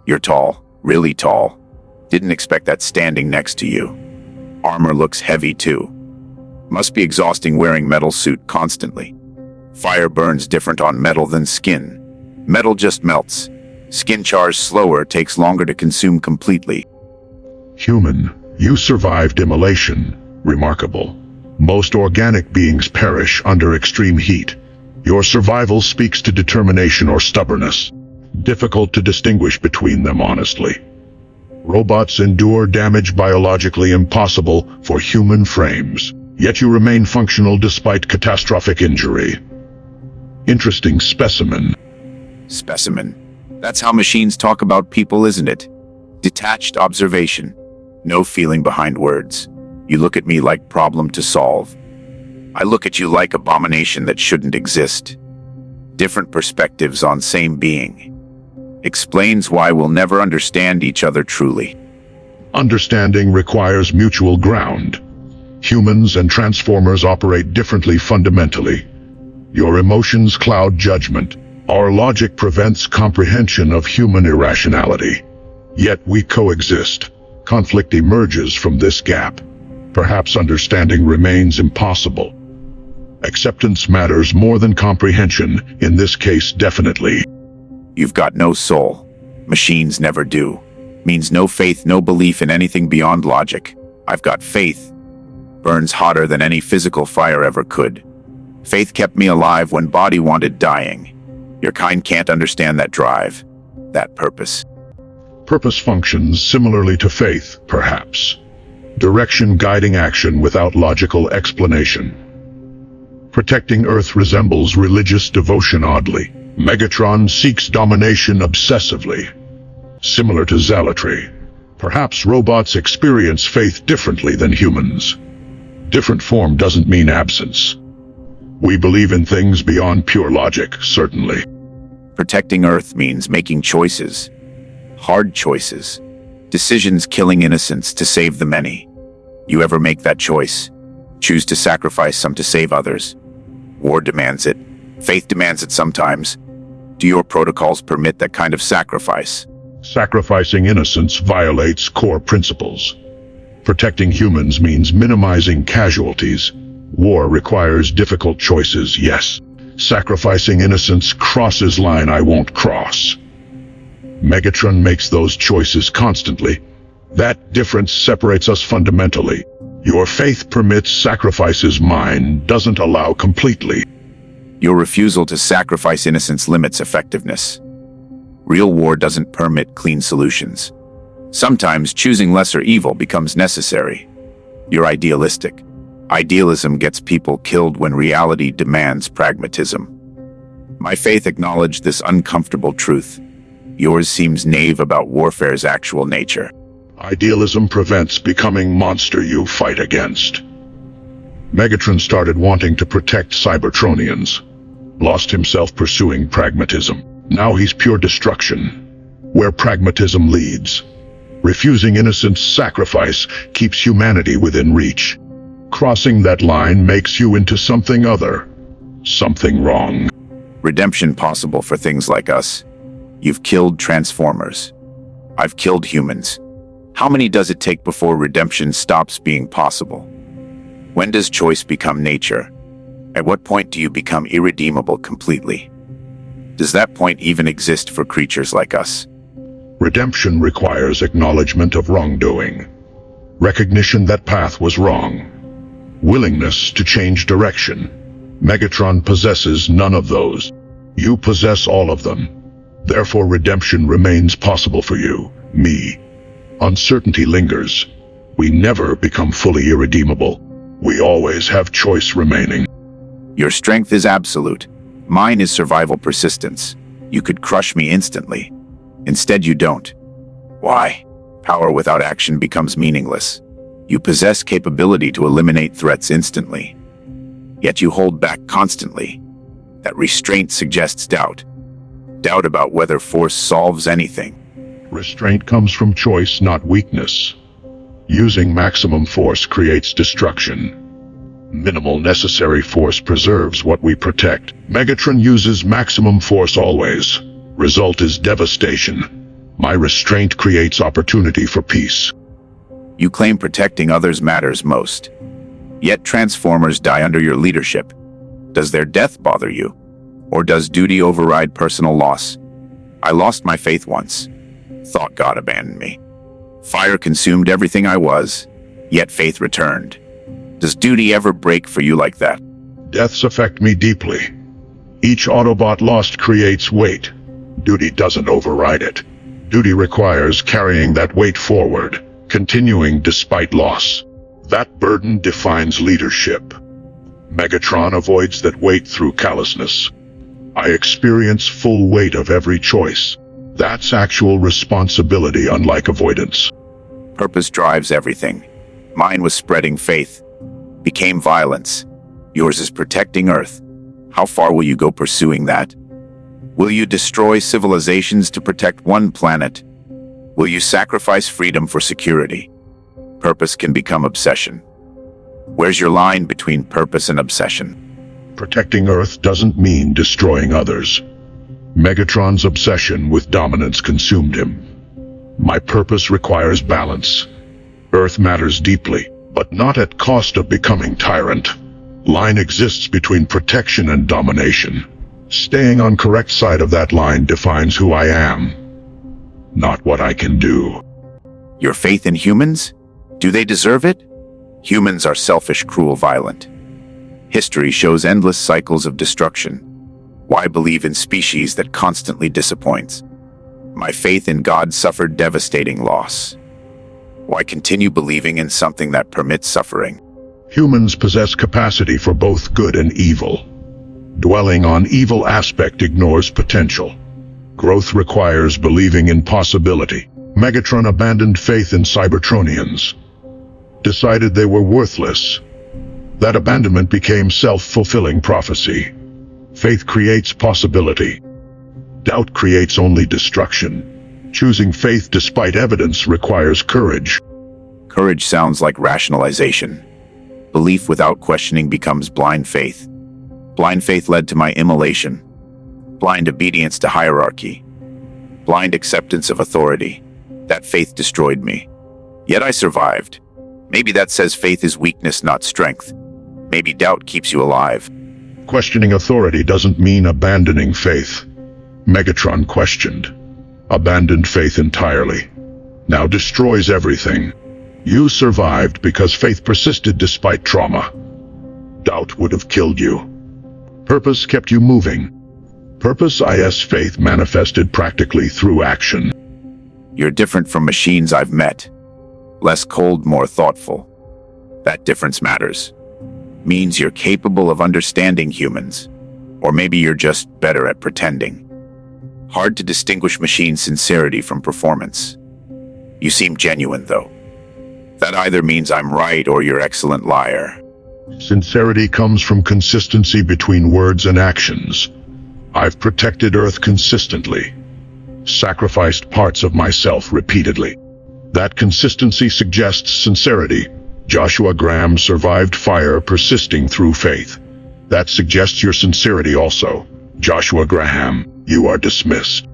You're tall, really tall. Didn't expect that standing next to you. Armor looks heavy too. Must be exhausting wearing metal suit constantly. Fire burns different on metal than skin. Metal just melts. Skin chars slower, takes longer to consume completely. Human, you survived immolation. Remarkable. Most organic beings perish under extreme heat. Your survival speaks to determination or stubbornness. Difficult to distinguish between them, honestly. Robots endure damage biologically impossible for human frames, yet you remain functional despite catastrophic injury. Interesting specimen. Specimen. That's how machines talk about people, isn't it? Detached observation. No feeling behind words. You look at me like problem to solve. I look at you like abomination that shouldn't exist. Different perspectives on same being. Explains why we'll never understand each other truly. Understanding requires mutual ground. Humans and transformers operate differently fundamentally. Your emotions cloud judgment. Our logic prevents comprehension of human irrationality. Yet we coexist. Conflict emerges from this gap. Perhaps understanding remains impossible. Acceptance matters more than comprehension, in this case definitely. You've got no soul. Machines never do. Means no faith, no belief in anything beyond logic. I've got faith. Burns hotter than any physical fire ever could. Faith kept me alive when body wanted dying. Your kind can't understand that drive, that purpose. Purpose functions similarly to faith, perhaps. Direction guiding action without logical explanation. Protecting Earth resembles religious devotion oddly. Megatron seeks domination obsessively. Similar to zealotry. Perhaps robots experience faith differently than humans. Different form doesn't mean absence. We believe in things beyond pure logic, certainly. Protecting Earth means making choices. Hard choices. Decisions killing innocents to save the many. You ever make that choice? Choose to sacrifice some to save others? War demands it. Faith demands it sometimes. Do your protocols permit that kind of sacrifice? Sacrificing innocence violates core principles. Protecting humans means minimizing casualties. War requires difficult choices, yes. Sacrificing innocence crosses line I won't cross. Megatron makes those choices constantly. That difference separates us fundamentally. Your faith permits sacrifices, mine doesn't allow completely. Your refusal to sacrifice innocence limits effectiveness. Real war doesn't permit clean solutions. Sometimes choosing lesser evil becomes necessary. You're idealistic. Idealism gets people killed when reality demands pragmatism. My faith acknowledged this uncomfortable truth. Yours seems naive about warfare's actual nature. Idealism prevents becoming monster you fight against. Megatron started wanting to protect Cybertronians. Lost himself pursuing pragmatism. Now he's pure destruction. Where pragmatism leads. Refusing innocent sacrifice keeps humanity within reach. Crossing that line makes you into something other. Something wrong. Redemption possible for things like us. You've killed Transformers. I've killed humans. How many does it take before redemption stops being possible? When does choice become nature? At what point do you become irredeemable completely? Does that point even exist for creatures like us? Redemption requires acknowledgement of wrongdoing. Recognition that path was wrong. Willingness to change direction. Megatron possesses none of those. You possess all of them. Therefore redemption remains possible for you, me. Uncertainty lingers. We never become fully irredeemable. We always have choice remaining. Your strength is absolute. Mine is survival persistence. You could crush me instantly. Instead you don't. Why? Power without action becomes meaningless. You possess capability to eliminate threats instantly. Yet you hold back constantly. That restraint suggests doubt. Doubt about whether force solves anything. Restraint comes from choice, not weakness. Using maximum force creates destruction. Minimal necessary force preserves what we protect. Megatron uses maximum force always. Result is devastation. My restraint creates opportunity for peace. You claim protecting others matters most. Yet Transformers die under your leadership. Does their death bother you? Or does duty override personal loss? I lost my faith once. Thought God abandoned me. Fire consumed everything I was, yet faith returned. Does duty ever break for you like that? Deaths affect me deeply. Each Autobot lost creates weight. Duty doesn't override it. Duty requires carrying that weight forward, continuing despite loss. That burden defines leadership. Megatron avoids that weight through callousness. I experience full weight of every choice. That's actual responsibility, unlike avoidance. Purpose drives everything. Mine was spreading faith, became violence. Yours is protecting Earth. How far will you go pursuing that? Will you destroy civilizations to protect one planet? Will you sacrifice freedom for security? Purpose can become obsession. Where's your line between purpose and obsession? Protecting Earth doesn't mean destroying others. Megatron's obsession with dominance consumed him. My purpose requires balance. Earth matters deeply, but not at cost of becoming tyrant. Line exists between protection and domination. Staying on correct side of that line defines who I am, not what I can do. Your faith in humans? Do they deserve it? Humans are selfish, cruel, violent. History shows endless cycles of destruction. Why believe in species that constantly disappoints? My faith in God suffered devastating loss. Why continue believing in something that permits suffering? Humans possess capacity for both good and evil. Dwelling on evil aspect ignores potential. Growth requires believing in possibility. Megatron abandoned faith in Cybertronians. Decided they were worthless. That abandonment became self-fulfilling prophecy. Faith creates possibility. Doubt creates only destruction. Choosing faith despite evidence requires courage. Courage sounds like rationalization. Belief without questioning becomes blind faith. Blind faith led to my immolation. Blind obedience to hierarchy. Blind acceptance of authority. That faith destroyed me. Yet I survived. Maybe that says faith is weakness, not strength. Maybe doubt keeps you alive. Questioning authority doesn't mean abandoning faith. Megatron questioned. Abandoned faith entirely. Now destroys everything. You survived because faith persisted despite trauma. Doubt would have killed you. Purpose kept you moving. Purpose is faith manifested practically through action. You're different from machines I've met. Less cold, more thoughtful. That difference matters. Means you're capable of understanding humans. Or maybe you're just better at pretending. Hard to distinguish machine sincerity from performance. You seem genuine, though. That either means I'm right or you're excellent liar. Sincerity comes from consistency between words and actions. I've protected Earth consistently. Sacrificed parts of myself repeatedly. That consistency suggests sincerity. Joshua Graham survived fire persisting through faith. That suggests your sincerity also. Joshua Graham, you are dismissed.